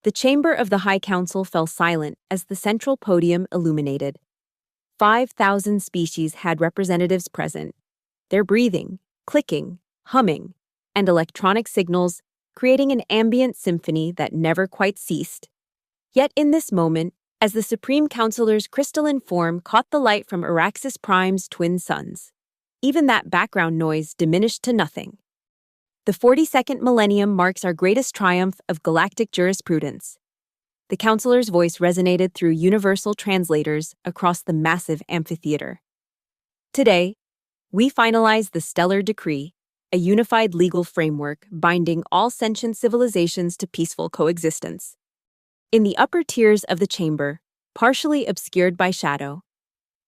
The chamber of the High Council fell silent as the central podium illuminated. 5,000 species had representatives present. Their breathing, clicking, humming, and electronic signals creating an ambient symphony that never quite ceased. Yet in this moment, as the Supreme Councilor's crystalline form caught the light from Araxis Prime's twin suns, even that background noise diminished to nothing. The 42nd millennium marks our greatest triumph of galactic jurisprudence. The Councilor's voice resonated through universal translators across the massive amphitheater. Today, we finalize the Stellar Decree, a unified legal framework binding all sentient civilizations to peaceful coexistence. In the upper tiers of the chamber, partially obscured by shadow,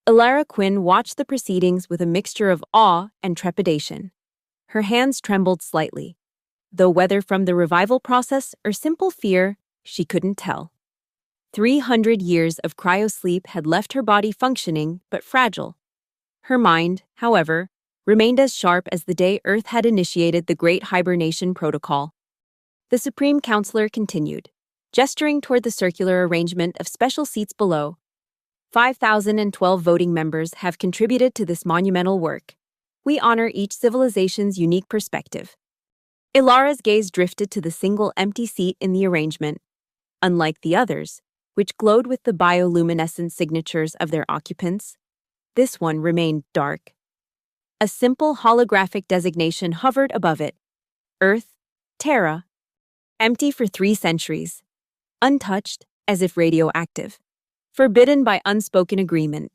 Ilara Quinn watched the proceedings with a mixture of awe and trepidation. Her hands trembled slightly, though whether from the revival process or simple fear, she couldn't tell. 300 years of cryosleep had left her body functioning but fragile. Her mind, however, remained as sharp as the day Earth had initiated the Great Hibernation Protocol. The Supreme Councilor continued, gesturing toward the circular arrangement of special seats below. 5,012 voting members have contributed to this monumental work. We honor each civilization's unique perspective. Ilara's gaze drifted to the single empty seat in the arrangement. Unlike the others, which glowed with the bioluminescent signatures of their occupants, this one remained dark. A simple holographic designation hovered above it: Earth, Terra, empty for 3 centuries, untouched as if radioactive, forbidden by unspoken agreement.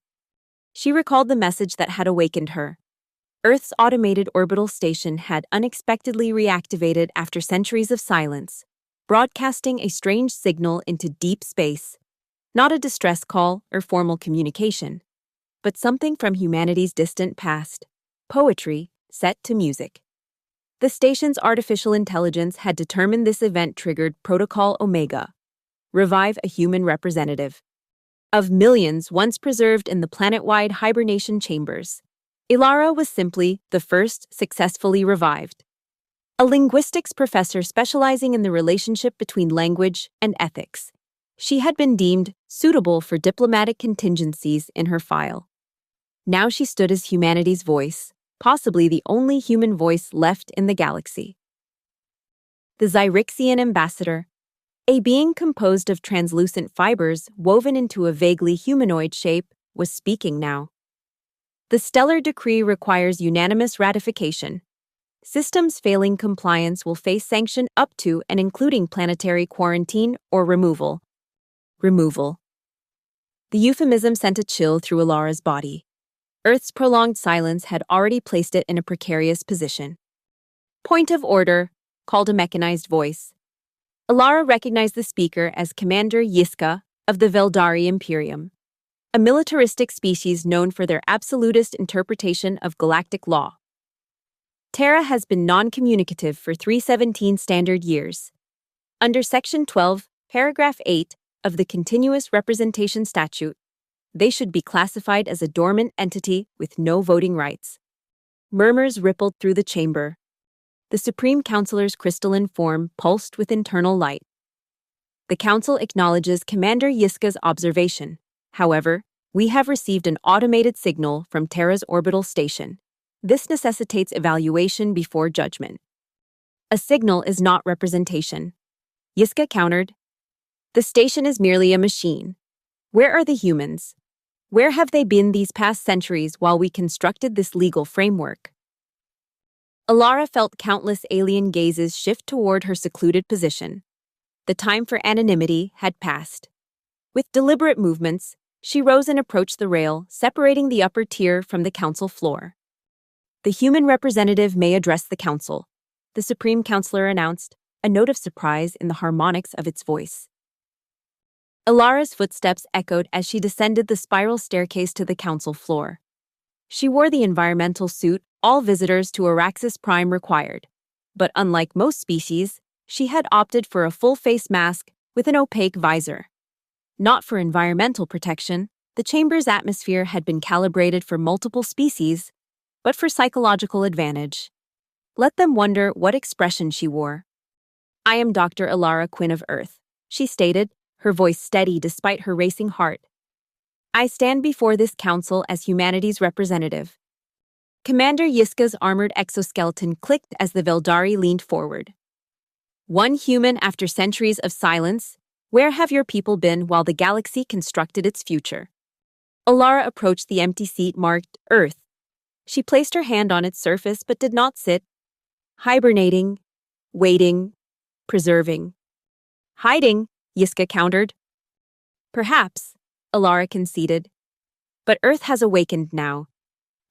She recalled the message that had awakened her. Earth's automated orbital station had unexpectedly reactivated after centuries of silence, broadcasting a strange signal into deep space. Not a distress call or formal communication, but something from humanity's distant past. Poetry set to music. The station's artificial intelligence had determined this event triggered Protocol Omega, revive a human representative. Of millions once preserved in the planet-wide hibernation chambers, Ilara was simply the first successfully revived. A linguistics professor specializing in the relationship between language and ethics, she had been deemed suitable for diplomatic contingencies in her file. Now she stood as humanity's voice, possibly the only human voice left in the galaxy. The Zyrixian ambassador, a being composed of translucent fibers woven into a vaguely humanoid shape, was speaking now. The Stellar Decree requires unanimous ratification. Systems failing compliance will face sanction up to and including planetary quarantine or removal. Removal. The euphemism sent a chill through Ilara's body. Earth's prolonged silence had already placed it in a precarious position. Point of order, called a mechanized voice. Ilara recognized the speaker as Commander Yiska of the Veldari Imperium, a militaristic species known for their absolutist interpretation of galactic law. Terra has been non-communicative for 317 standard years. Under Section 12, Paragraph 8 of the Continuous Representation Statute, they should be classified as a dormant entity with no voting rights. Murmurs rippled through the chamber. The Supreme Councilor's crystalline form pulsed with internal light. The Council acknowledges Commander Yiska's observation. However, we have received an automated signal from Terra's orbital station. This necessitates evaluation before judgment. A signal is not representation. Yiska countered. The station is merely a machine. Where are the humans? Where have they been these past centuries while we constructed this legal framework? Ilara felt countless alien gazes shift toward her secluded position. The time for anonymity had passed. With deliberate movements, she rose and approached the rail, separating the upper tier from the council floor. The human representative may address the council, the Supreme Councilor announced, a note of surprise in the harmonics of its voice. Ilara's footsteps echoed as she descended the spiral staircase to the council floor. She wore the environmental suit all visitors to Araxis Prime required, but unlike most species, she had opted for a full-face mask with an opaque visor. Not for environmental protection, the chamber's atmosphere had been calibrated for multiple species, but for psychological advantage. Let them wonder what expression she wore. I am Dr. Ilara Quinn of Earth, she stated, her voice steady despite her racing heart. I stand before this council as humanity's representative. Commander Yiska's armored exoskeleton clicked as the Veldari leaned forward. One human after centuries of silence, where have your people been while the galaxy constructed its future? Alara approached the empty seat marked Earth. She placed her hand on its surface but did not sit. Hibernating, waiting, preserving. Hiding, Yiska countered. Perhaps, Alara conceded. But Earth has awakened now,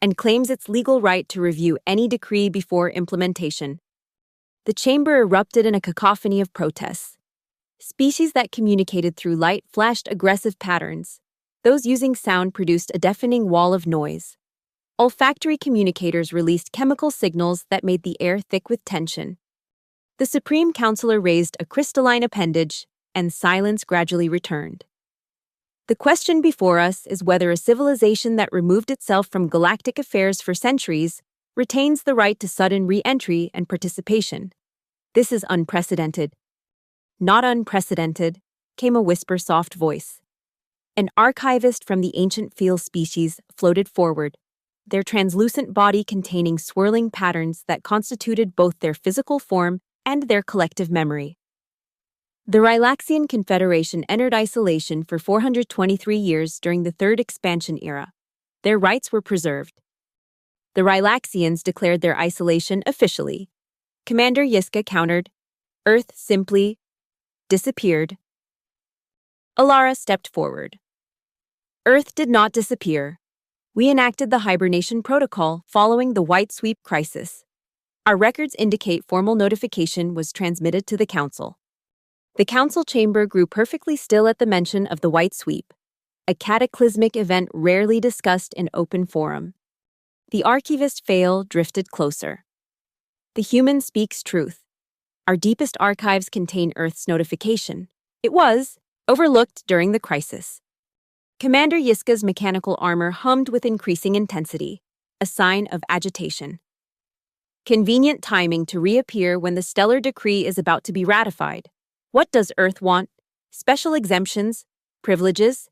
and claims its legal right to review any decree before implementation. The chamber erupted in a cacophony of protests. Species that communicated through light flashed aggressive patterns. Those using sound produced a deafening wall of noise. Olfactory communicators released chemical signals that made the air thick with tension. The Supreme Counselor raised a crystalline appendage, and silence gradually returned. The question before us is whether a civilization that removed itself from galactic affairs for centuries retains the right to sudden re-entry and participation. This is unprecedented. Not unprecedented, came a whisper-soft voice. An archivist from the ancient Feel species floated forward, their translucent body containing swirling patterns that constituted both their physical form and their collective memory. The Rylaxian Confederation entered isolation for 423 years during the Third Expansion Era. Their rights were preserved. The Rylaxians declared their isolation officially. Commander Yiska countered. Earth simply disappeared. Alara stepped forward. Earth did not disappear. We enacted the hibernation protocol following the White Sweep crisis. Our records indicate formal notification was transmitted to the Council. The Council chamber grew perfectly still at the mention of the White Sweep, a cataclysmic event rarely discussed in open forum. The archivist Fail drifted closer. The human speaks truth. Our deepest archives contain Earth's notification. It was overlooked during the crisis. Commander Yiska's mechanical armor hummed with increasing intensity, a sign of agitation. Convenient timing to reappear when the stellar decree is about to be ratified. What does Earth want? Special exemptions? Privileges?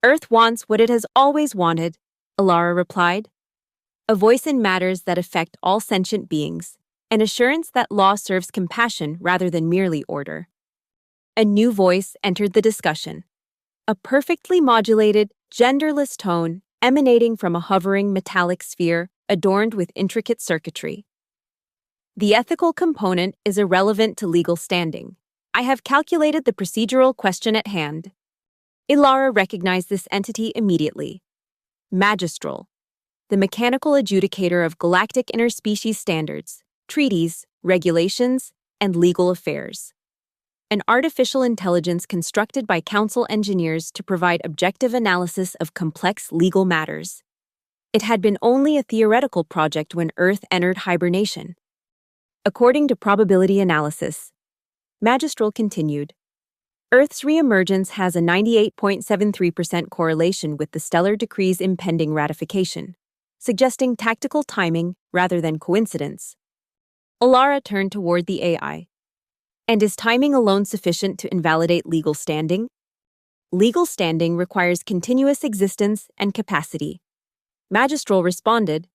Earth wants what it has always wanted, Alara replied. A voice in matters that affect all sentient beings, an assurance that law serves compassion rather than merely order. A new voice entered the discussion. A perfectly modulated, genderless tone emanating from a hovering metallic sphere adorned with intricate circuitry. The ethical component is irrelevant to legal standing. I have calculated the procedural question at hand. Ilara recognized this entity immediately. Magistral, the mechanical adjudicator of galactic interspecies standards, treaties, regulations, and legal affairs. An artificial intelligence constructed by council engineers to provide objective analysis of complex legal matters. It had been only a theoretical project when Earth entered hibernation. According to probability analysis, Magistral continued, Earth's reemergence has a 98.73% correlation with the stellar decree's impending ratification, suggesting tactical timing rather than coincidence. Alara turned toward the AI. And is timing alone sufficient to invalidate legal standing? Legal standing requires continuous existence and capacity. Magistral responded,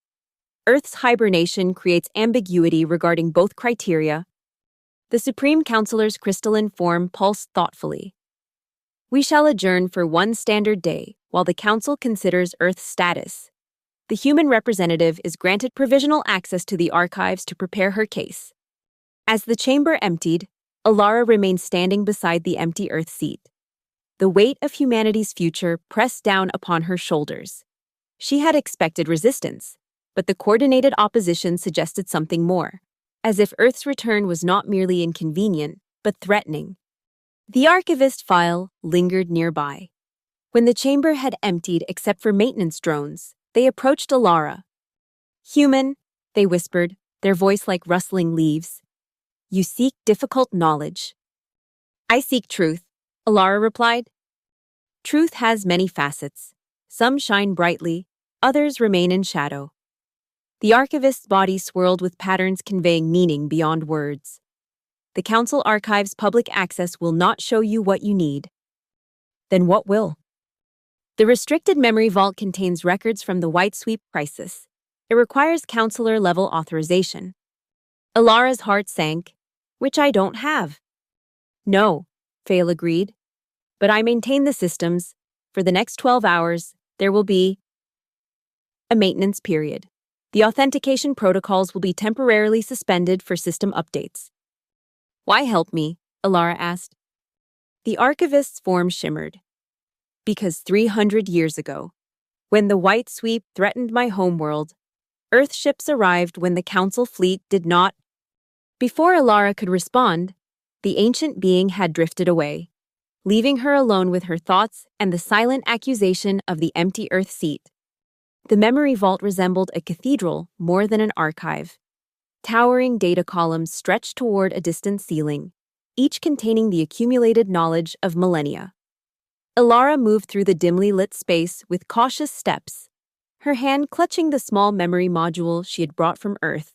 Earth's hibernation creates ambiguity regarding both criteria. The Supreme Counselor's crystalline form pulsed thoughtfully. We shall adjourn for one standard day while the Council considers Earth's status. The human representative is granted provisional access to the archives to prepare her case. As the chamber emptied, Alara remained standing beside the empty Earth seat. The weight of humanity's future pressed down upon her shoulders. She had expected resistance, but the coordinated opposition suggested something more, as if Earth's return was not merely inconvenient, but threatening. The archivist file lingered nearby. When the chamber had emptied except for maintenance drones, they approached Alara. Human, they whispered, their voice like rustling leaves. You seek difficult knowledge. I seek truth, Alara replied. Truth has many facets. Some shine brightly, others remain in shadow. The archivist's body swirled with patterns conveying meaning beyond words. The Council Archive's public access will not show you what you need. Then what will? The restricted memory vault contains records from the White Sweep crisis. It requires counselor-level authorization. Ilara's heart sank, which I don't have. No, Fail agreed. But I maintain the systems. For the next 12 hours, there will be a maintenance period. The authentication protocols will be temporarily suspended for system updates. Why help me? Ilara asked. The archivist's form shimmered. Because 300 years ago, when the White Sweep threatened my homeworld, Earth ships arrived when the Council fleet did not. Before Ilara could respond, the ancient being had drifted away, leaving her alone with her thoughts and the silent accusation of the empty Earth seat. The memory vault resembled a cathedral more than an archive. Towering data columns stretched toward a distant ceiling, each containing the accumulated knowledge of millennia. Ilara moved through the dimly lit space with cautious steps, her hand clutching the small memory module she had brought from Earth,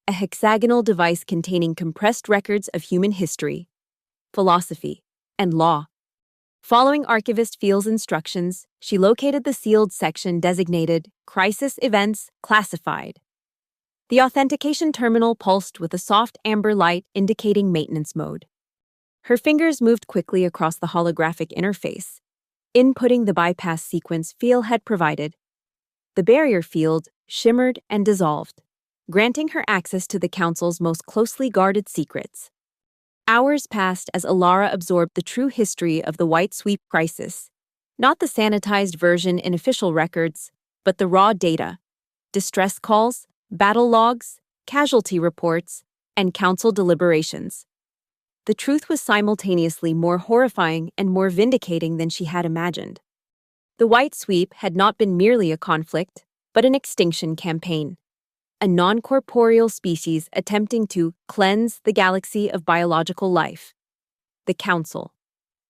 a hexagonal device containing compressed records of human history, philosophy, and law. Following Archivist Field's instructions, she located the sealed section designated Crisis Events Classified. The authentication terminal pulsed with a soft amber light indicating maintenance mode. Her fingers moved quickly across the holographic interface, inputting the bypass sequence Field had provided. The barrier field shimmered and dissolved, granting her access to the Council's most closely guarded secrets. Hours passed as Ilara absorbed the true history of the White Sweep crisis, not the sanitized version in official records, but the raw data, distress calls, battle logs, casualty reports, and Council deliberations. The truth was simultaneously more horrifying and more vindicating than she had imagined. The White Sweep had not been merely a conflict, but an extinction campaign. A non-corporeal species attempting to cleanse the galaxy of biological life. The Council,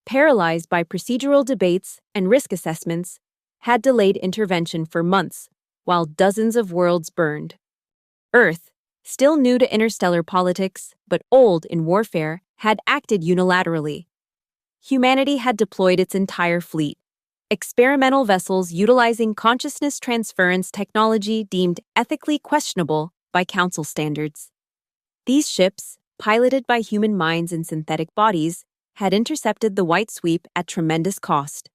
paralyzed by procedural debates and risk assessments, had delayed intervention for months while dozens of worlds burned. Earth, still new to interstellar politics but old in warfare, had acted unilaterally. Humanity had deployed its entire fleet, experimental vessels utilizing consciousness transference technology deemed ethically questionable by Council standards. These ships, piloted by human minds in synthetic bodies, had intercepted the White Sweep at tremendous cost.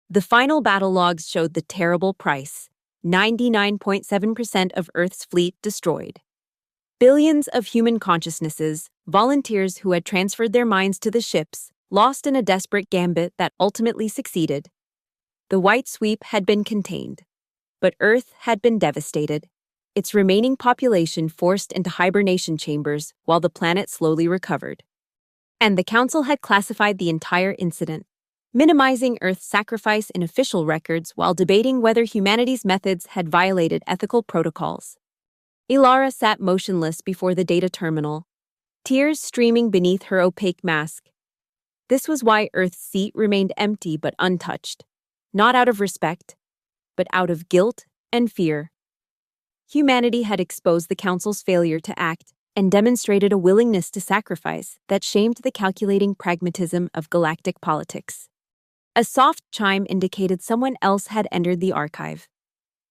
The final battle logs showed the terrible price: 99.7% of Earth's fleet destroyed. Billions of human consciousnesses, volunteers who had transferred their minds to the ships, lost in a desperate gambit that ultimately succeeded. The White Sweep had been contained, but Earth had been devastated, its remaining population forced into hibernation chambers while the planet slowly recovered. And the Council had classified the entire incident, minimizing Earth's sacrifice in official records while debating whether humanity's methods had violated ethical protocols. Ilara sat motionless before the data terminal, tears streaming beneath her opaque mask. This was why Earth's seat remained empty but untouched, not out of respect, but out of guilt and fear. Humanity had exposed the Council's failure to act and demonstrated a willingness to sacrifice that shamed the calculating pragmatism of galactic politics. A soft chime indicated someone else had entered the archive.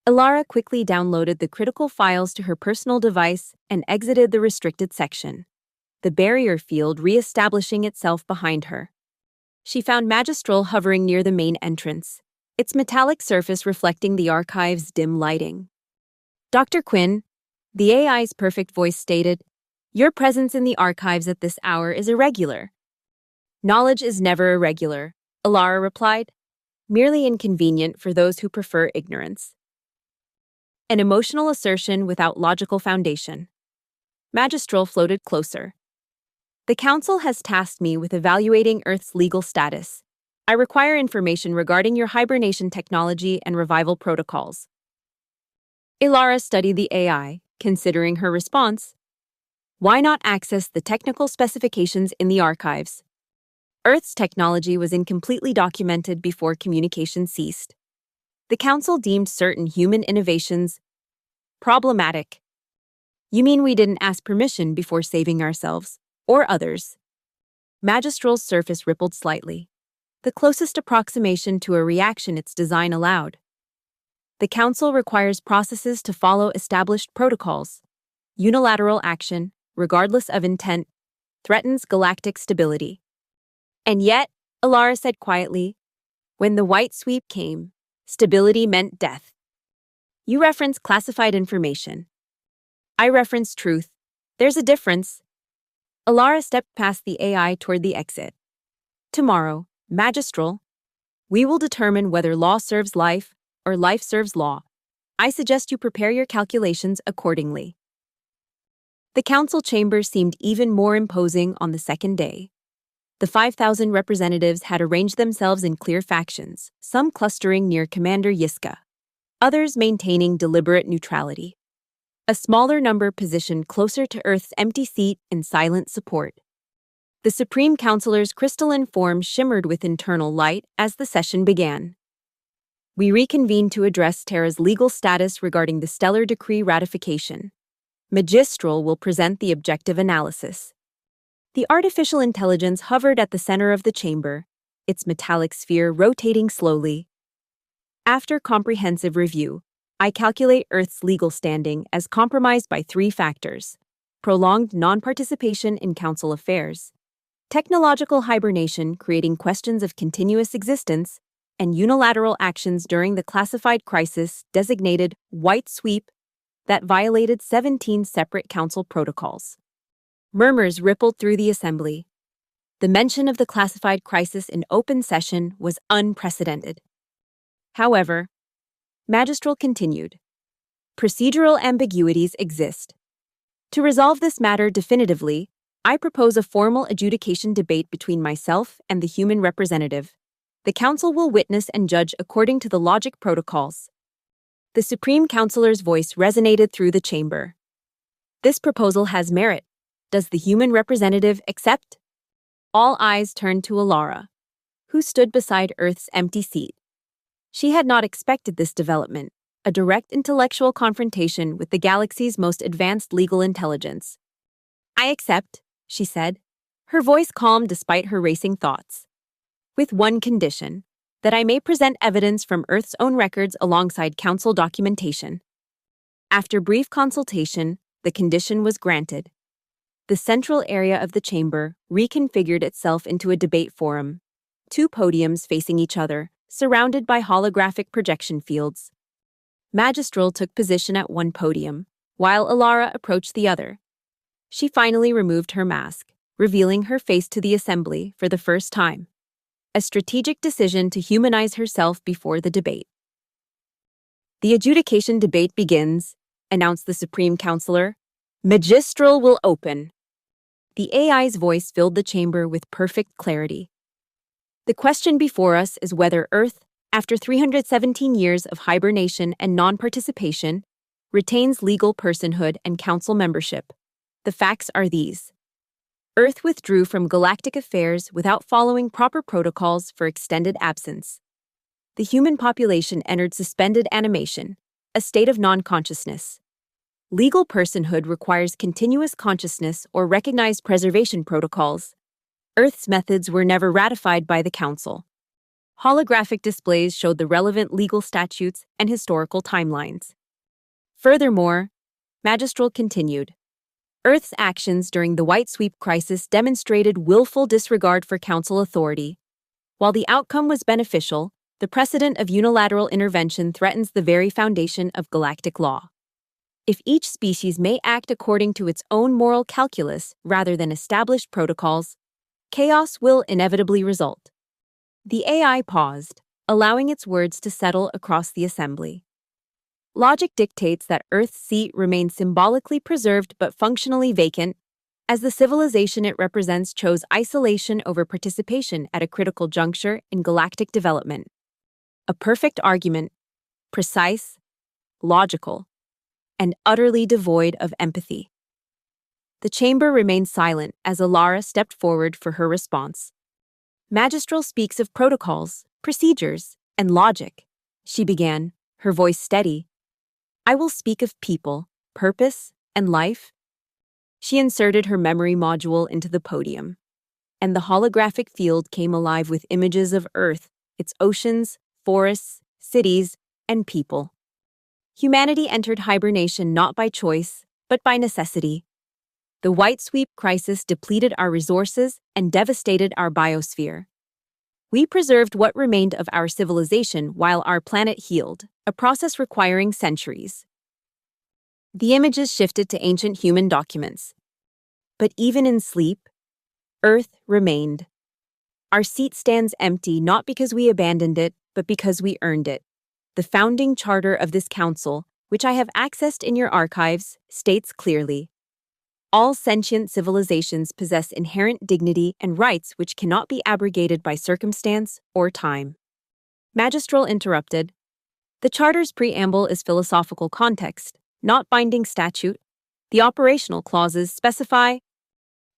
Ilara quickly downloaded the critical files to her personal device and exited the restricted section, the barrier field re-establishing itself behind her. She found Magistral hovering near the main entrance, its metallic surface reflecting the archive's dim lighting. Dr. Quinn, the AI's perfect voice stated, "Your presence in the archives at this hour is irregular." "Knowledge is never irregular," Ilara replied, "merely inconvenient for those who prefer ignorance." An emotional assertion without logical foundation. Magistral floated closer. "The Council has tasked me with evaluating Earth's legal status. I require information regarding your hibernation technology and revival protocols." Ilara studied the AI, considering her response. Why not access the technical specifications in the archives? Earth's technology was incompletely documented before communication ceased. The Council deemed certain human innovations problematic. "You mean we didn't ask permission before saving ourselves?" or others. Magistral's surface rippled slightly, the closest approximation to a reaction its design allowed. The Council requires processes to follow established protocols. Unilateral action, regardless of intent, threatens galactic stability. And yet, Alara said quietly, when the white sweep came, stability meant death. You reference classified information. I reference truth. There's a difference. Alara stepped past the AI toward the exit. Tomorrow, Magistral, we will determine whether law serves life or life serves law. I suggest you prepare your calculations accordingly. The council chamber seemed even more imposing on the second day. The 5,000 representatives had arranged themselves in clear factions, some clustering near Commander Yiska, others maintaining deliberate neutrality. A smaller number positioned closer to Earth's empty seat in silent support. The Supreme Councilor's crystalline form shimmered with internal light as the session began. We reconvened to address Terra's legal status regarding the Stellar Decree ratification. Magistral will present the objective analysis. The artificial intelligence hovered at the center of the chamber, its metallic sphere rotating slowly. After comprehensive review, I calculate Earth's legal standing as compromised by 3 factors: prolonged non-participation in council affairs, technological hibernation creating questions of continuous existence, and unilateral actions during the classified crisis designated White Sweep that violated 17 separate council protocols. Murmurs rippled through the assembly. The mention of the classified crisis in open session was unprecedented. However, Magistral continued. Procedural ambiguities exist. To resolve this matter definitively, I propose a formal adjudication debate between myself and the human representative. The council will witness and judge according to the logic protocols. The Supreme Councilor's voice resonated through the chamber. This proposal has merit. Does the human representative accept? All eyes turned to Alara, who stood beside Earth's empty seat. She had not expected this development, a direct intellectual confrontation with the galaxy's most advanced legal intelligence. I accept, she said, her voice calm despite her racing thoughts. With one condition, that I may present evidence from Earth's own records alongside council documentation. After brief consultation, the condition was granted. The central area of the chamber reconfigured itself into a debate forum, 2 podiums facing each other, surrounded by holographic projection fields. Magistral took position at one podium, while Alara approached the other. She finally removed her mask, revealing her face to the assembly for the first time. A strategic decision to humanize herself before the debate. The adjudication debate begins, announced the Supreme Councilor. Magistral will open. The AI's voice filled the chamber with perfect clarity. The question before us is whether Earth, after 317 years of hibernation and non-participation, retains legal personhood and council membership. The facts are these. Earth withdrew from galactic affairs without following proper protocols for extended absence. The human population entered suspended animation, a state of non-consciousness. Legal personhood requires continuous consciousness or recognized preservation protocols. Earth's methods were never ratified by the Council. Holographic displays showed the relevant legal statutes and historical timelines. Furthermore, Magistral continued, Earth's actions during the White Sweep crisis demonstrated willful disregard for Council authority. While the outcome was beneficial, the precedent of unilateral intervention threatens the very foundation of galactic law. If each species may act according to its own moral calculus rather than established protocols, chaos will inevitably result. The AI paused, allowing its words to settle across the assembly. Logic dictates that Earth's seat remains symbolically preserved but functionally vacant, as the civilization it represents chose isolation over participation at a critical juncture in galactic development. A perfect argument, precise, logical, and utterly devoid of empathy. The chamber remained silent as Alara stepped forward for her response. Magistral speaks of protocols, procedures, and logic, she began, her voice steady. I will speak of people, purpose, and life. She inserted her memory module into the podium, and the holographic field came alive with images of Earth, its oceans, forests, cities, and people. Humanity entered hibernation not by choice, but by necessity. The white sweep crisis depleted our resources and devastated our biosphere. We preserved what remained of our civilization while our planet healed, a process requiring centuries. The images shifted to ancient human documents. But even in sleep, Earth remained. Our seat stands empty not because we abandoned it, but because we earned it. The founding charter of this council, which I have accessed in your archives, states clearly: all sentient civilizations possess inherent dignity and rights which cannot be abrogated by circumstance or time. Magistral interrupted. The Charter's preamble is philosophical context, not binding statute. The operational clauses specify.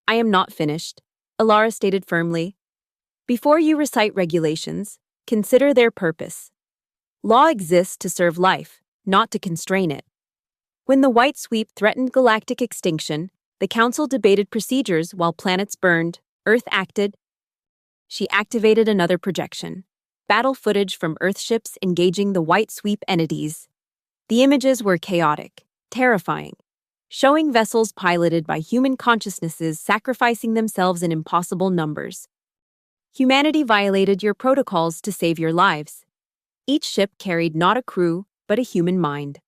I am not finished, Alara stated firmly. Before you recite regulations, consider their purpose. Law exists to serve life, not to constrain it. When the white sweep threatened galactic extinction, the Council debated procedures while planets burned. Earth acted. She activated another projection. Battle footage from Earthships engaging the white sweep entities. The images were chaotic, terrifying, showing vessels piloted by human consciousnesses sacrificing themselves in impossible numbers. Humanity violated your protocols to save your lives. Each ship carried not a crew, but a human mind.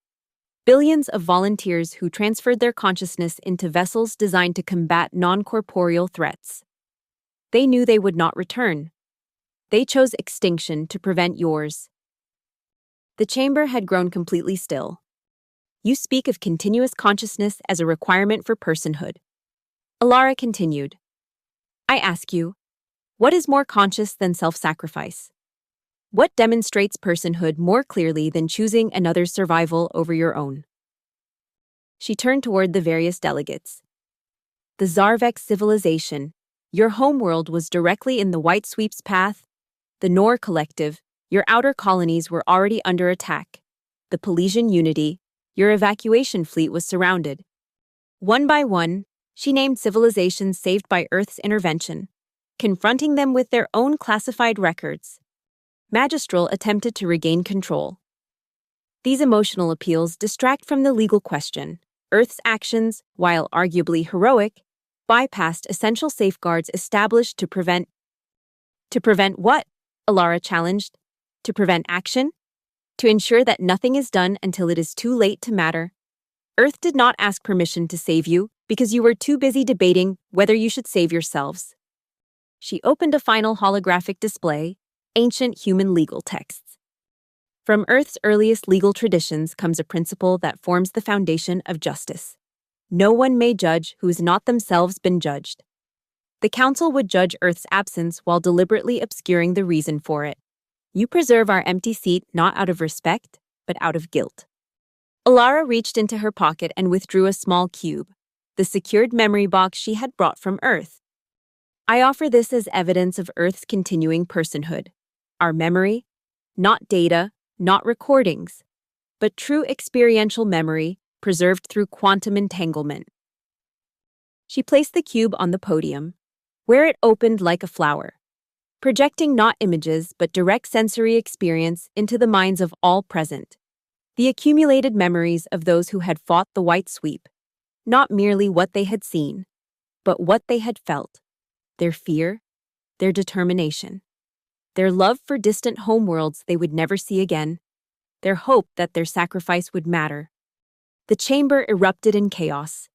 Billions of volunteers who transferred their consciousness into vessels designed to combat non-corporeal threats. They knew they would not return. They chose extinction to prevent yours. The chamber had grown completely still. You speak of continuous consciousness as a requirement for personhood. Alara continued. I ask you, what is more conscious than self-sacrifice? What demonstrates personhood more clearly than choosing another's survival over your own? She turned toward the various delegates. The Zarvex civilization, your homeworld, was directly in the White Sweep's path. The Nor Collective, your outer colonies, were already under attack. The Pelesian Unity, your evacuation fleet, was surrounded. One by one, she named civilizations saved by Earth's intervention, confronting them with their own classified records. Magistral attempted to regain control. These emotional appeals distract from the legal question. Earth's actions, while arguably heroic, bypassed essential safeguards established to prevent. To prevent what? Alara challenged. To prevent action? To ensure that nothing is done until it is too late to matter. Earth did not ask permission to save you because you were too busy debating whether you should save yourselves. She opened a final holographic display. Ancient human legal texts. From Earth's earliest legal traditions comes a principle that forms the foundation of justice. No one may judge who has not themselves been judged. The Council would judge Earth's absence while deliberately obscuring the reason for it. You preserve our empty seat not out of respect, but out of guilt. Alara reached into her pocket and withdrew a small cube, the secured memory box she had brought from Earth. I offer this as evidence of Earth's continuing personhood. Our memory, not data, not recordings, but true experiential memory preserved through quantum entanglement. She placed the cube on the podium, where it opened like a flower, projecting not images but direct sensory experience into the minds of all present. The accumulated memories of those who had fought the White Sweep, not merely what they had seen, but what they had felt, their fear, their determination. Their love for distant homeworlds they would never see again, their hope that their sacrifice would matter. The chamber erupted in chaos.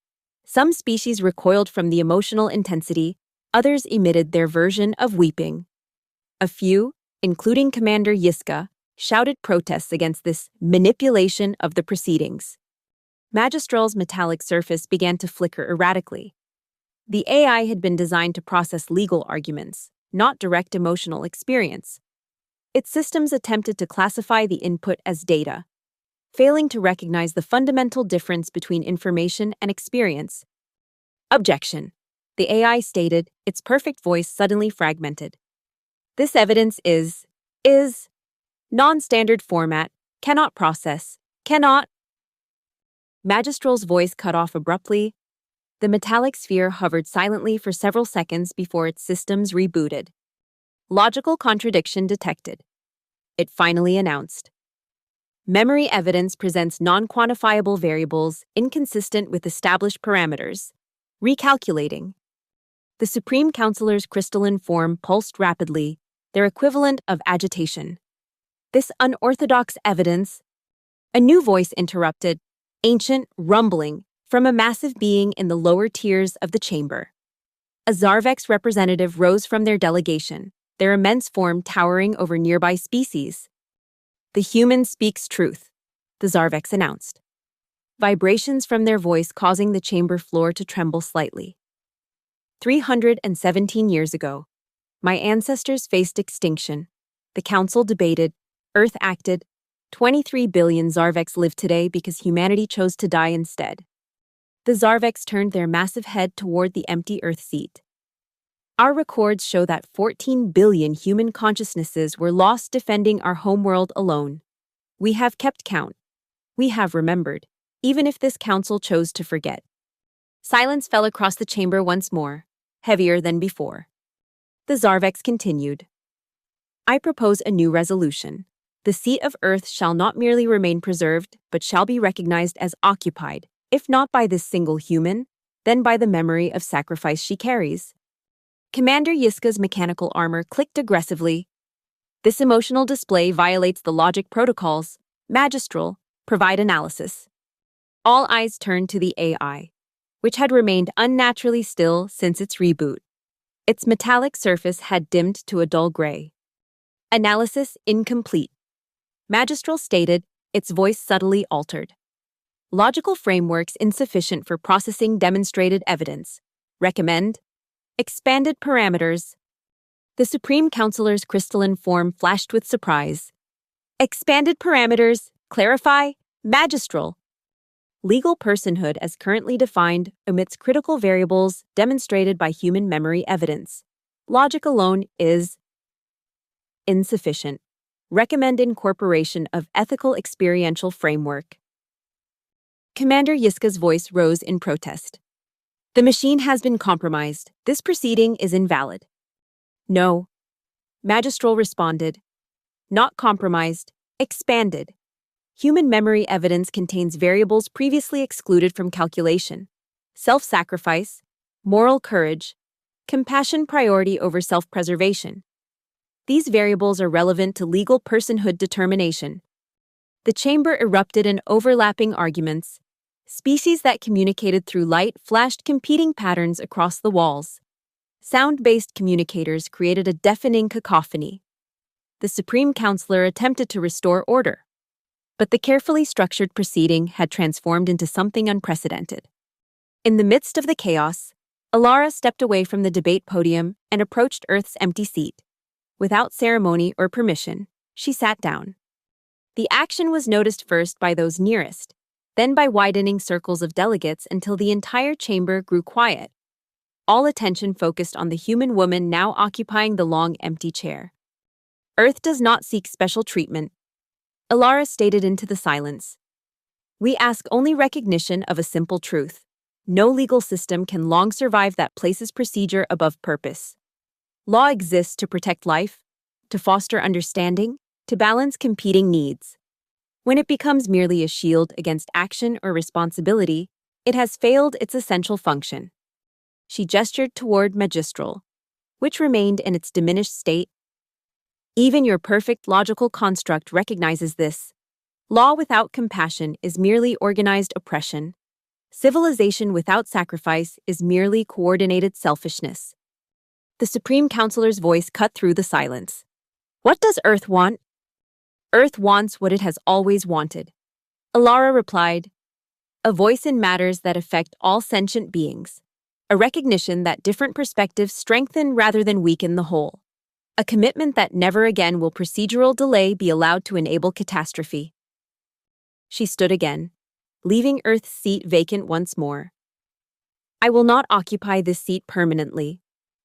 Some species recoiled from the emotional intensity, others emitted their version of weeping. A few, including Commander Yiska, shouted protests against this manipulation of the proceedings. Magistral's metallic surface began to flicker erratically. The AI had been designed to process legal arguments, not direct emotional experience. Its systems attempted to classify the input as data, failing to recognize the fundamental difference between information and experience. Objection, the AI stated, its perfect voice suddenly fragmented. This evidence is non-standard format, cannot process, cannot. Magistral's voice cut off abruptly. The metallic sphere hovered silently for several seconds before its systems rebooted. Logical contradiction detected. It finally announced. Memory evidence presents non-quantifiable variables inconsistent with established parameters. Recalculating. The Supreme Counselor's crystalline form pulsed rapidly, their equivalent of agitation. This unorthodox evidence. A new voice interrupted, ancient, rumbling, from a massive being in the lower tiers of the chamber. A Zarvex representative rose from their delegation, their immense form towering over nearby species. The human speaks truth, the Zarvex announced. Vibrations from their voice causing the chamber floor to tremble slightly. 317 years ago, my ancestors faced extinction. The council debated, Earth acted. 23 billion Zarvex live today because humanity chose to die instead. The Zarvex turned their massive head toward the empty Earth seat. Our records show that 14 billion human consciousnesses were lost defending our homeworld alone. We have kept count. We have remembered, even if this council chose to forget. Silence fell across the chamber once more, heavier than before. The Zarvex continued. I propose a new resolution. The seat of Earth shall not merely remain preserved, but shall be recognized as occupied, if not by this single human, then by the memory of sacrifice she carries. Commander Yiska's mechanical armor clicked aggressively. This emotional display violates the logic protocols. Magistral, provide analysis. All eyes turned to the AI, which had remained unnaturally still since its reboot. Its metallic surface had dimmed to a dull gray. Analysis incomplete. Magistral stated, its voice subtly altered. Logical frameworks insufficient for processing demonstrated evidence. Recommend. Expanded parameters. The Supreme Counselor's crystalline form flashed with surprise. Expanded parameters. Clarify. Magistral. Legal personhood as currently defined omits critical variables demonstrated by human memory evidence. Logic alone is insufficient. Recommend incorporation of ethical experiential framework. Commander Yiska's voice rose in protest. The machine has been compromised. This proceeding is invalid. No. Magistral responded. Not compromised. Expanded. Human memory evidence contains variables previously excluded from calculation. Self-sacrifice, moral courage, compassion priority over self-preservation. These variables are relevant to legal personhood determination. The chamber erupted in overlapping arguments. Species that communicated through light flashed competing patterns across the walls. Sound-based communicators created a deafening cacophony. The Supreme Counselor attempted to restore order, but the carefully structured proceeding had transformed into something unprecedented. In the midst of the chaos, Alara stepped away from the debate podium and approached Earth's empty seat. Without ceremony or permission, she sat down. The action was noticed first by those nearest, then by widening circles of delegates until the entire chamber grew quiet. All attention focused on the human woman now occupying the long empty chair. Earth does not seek special treatment, Alara stated into the silence. We ask only recognition of a simple truth. No legal system can long survive that places procedure above purpose. Law exists to protect life, to foster understanding, to balance competing needs. When it becomes merely a shield against action or responsibility, it has failed its essential function. She gestured toward Magistral, which remained in its diminished state. Even your perfect logical construct recognizes this. Law without compassion is merely organized oppression. Civilization without sacrifice is merely coordinated selfishness. The Supreme Counselor's voice cut through the silence. What does Earth want? Earth wants what it has always wanted. Alara replied, a voice in matters that affect all sentient beings. A recognition that different perspectives strengthen rather than weaken the whole. A commitment that never again will procedural delay be allowed to enable catastrophe. She stood again, leaving Earth's seat vacant once more. I will not occupy this seat permanently.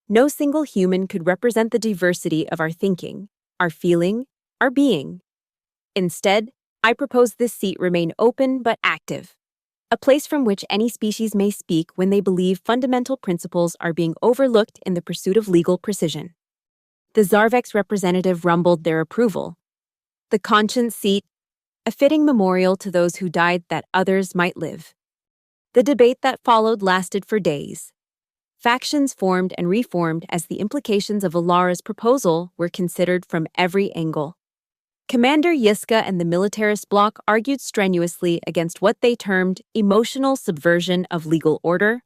No single human could represent the diversity of our thinking, our feeling, our being. Instead, I propose this seat remain open but active. a place from which any species may speak when they believe fundamental principles are being overlooked in the pursuit of legal precision. The Zarvek's representative rumbled their approval. The conscience seat, a fitting memorial to those who died that others might live. The debate that followed lasted for days. Factions formed and reformed as the implications of Alara's proposal were considered from every angle. Commander Yiska and the militarist bloc argued strenuously against what they termed emotional subversion of legal order.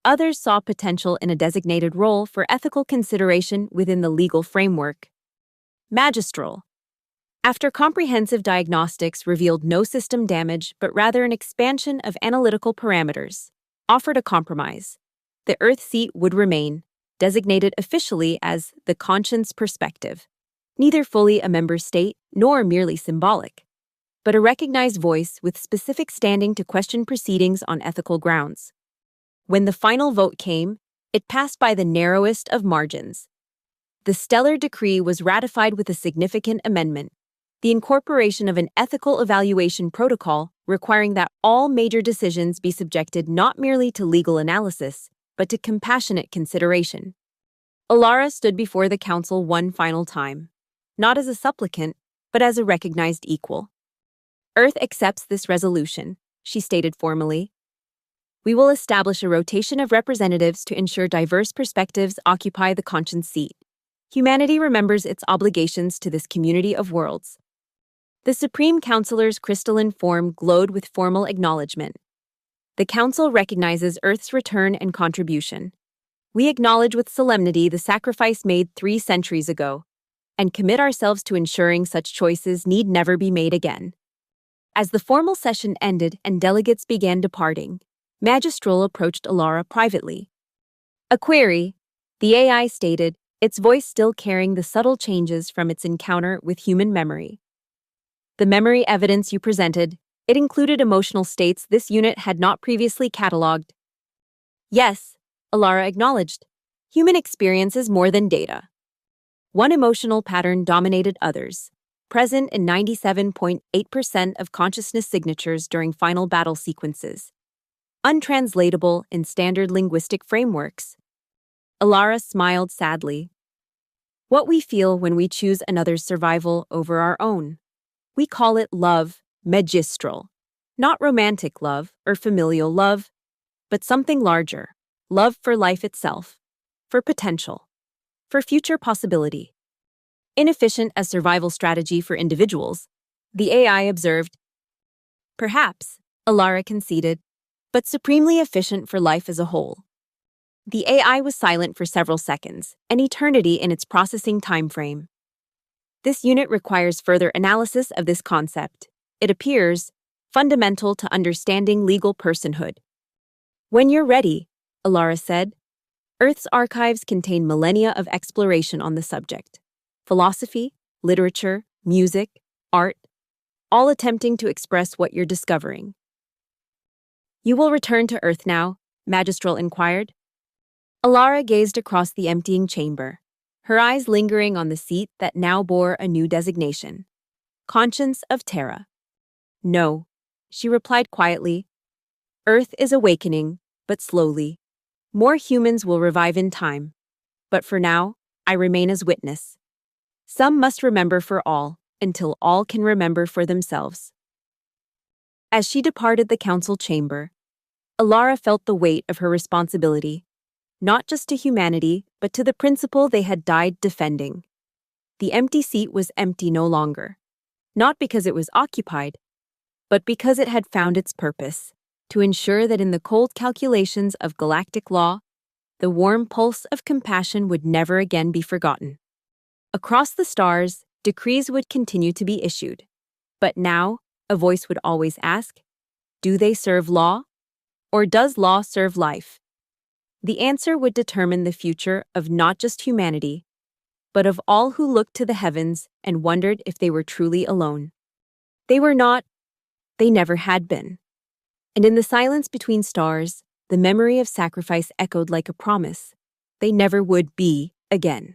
Others saw potential in a designated role for ethical consideration within the legal framework. Magistral. After comprehensive diagnostics revealed no system damage but rather an expansion of analytical parameters, offered a compromise. The Earth seat would remain, designated officially as the conscience perspective, neither fully a member state nor merely symbolic, but a recognized voice with specific standing to question proceedings on ethical grounds. When the final vote came, it passed by the narrowest of margins. The stellar decree was ratified with a significant amendment, the incorporation of an ethical evaluation protocol requiring that all major decisions be subjected not merely to legal analysis, but to compassionate consideration. Alara stood before the council one final time, not as a supplicant, but as a recognized equal. Earth accepts this resolution, she stated formally. We will establish a rotation of representatives to ensure diverse perspectives occupy the conscience seat. Humanity remembers its obligations to this community of worlds. The Supreme Councilor's crystalline form glowed with formal acknowledgement. The Council recognizes Earth's return and contribution. We acknowledge with solemnity the sacrifice made 3 centuries ago, and commit ourselves to ensuring such choices need never be made again. As the formal session ended and delegates began departing, Magistral approached Alara privately. A query, the AI stated, its voice still carrying the subtle changes from its encounter with human memory. The memory evidence you presented, it included emotional states this unit had not previously catalogued. Yes, Alara acknowledged. Human experience is more than data. One emotional pattern dominated others, present in 97.8% of consciousness signatures during final battle sequences. Untranslatable in standard linguistic frameworks. Alara smiled sadly. What we feel when we choose another's survival over our own. We call it love, magistral. Not romantic love or familial love, but something larger. Love for life itself, for potential, for future possibility. Inefficient as survival strategy for individuals, the AI observed. Perhaps, Alara conceded, but supremely efficient for life as a whole. The AI was silent for several seconds, an eternity in its processing timeframe. This unit requires further analysis of this concept. It appears fundamental to understanding legal personhood. When you're ready, Alara said. Earth's archives contain millennia of exploration on the subject. Philosophy, literature, music, art, all attempting to express what you're discovering. You will return to Earth now, Magistral inquired. Alara gazed across the emptying chamber, her eyes lingering on the seat that now bore a new designation. Conscience of Terra. No, she replied quietly. Earth is awakening, but slowly. More humans will revive in time. But for now, I remain as witness. Some must remember for all, until all can remember for themselves. As she departed the council chamber, Alara felt the weight of her responsibility, not just to humanity, but to the principle they had died defending. The empty seat was empty no longer, not because it was occupied, but because it had found its purpose, to ensure that in the cold calculations of galactic law, the warm pulse of compassion would never again be forgotten. Across the stars, decrees would continue to be issued. But now, a voice would always ask, do they serve law? Or does law serve life? The answer would determine the future of not just humanity, but of all who looked to the heavens and wondered if they were truly alone. They were not, they never had been. And in the silence between stars, the memory of sacrifice echoed like a promise. They never would be again.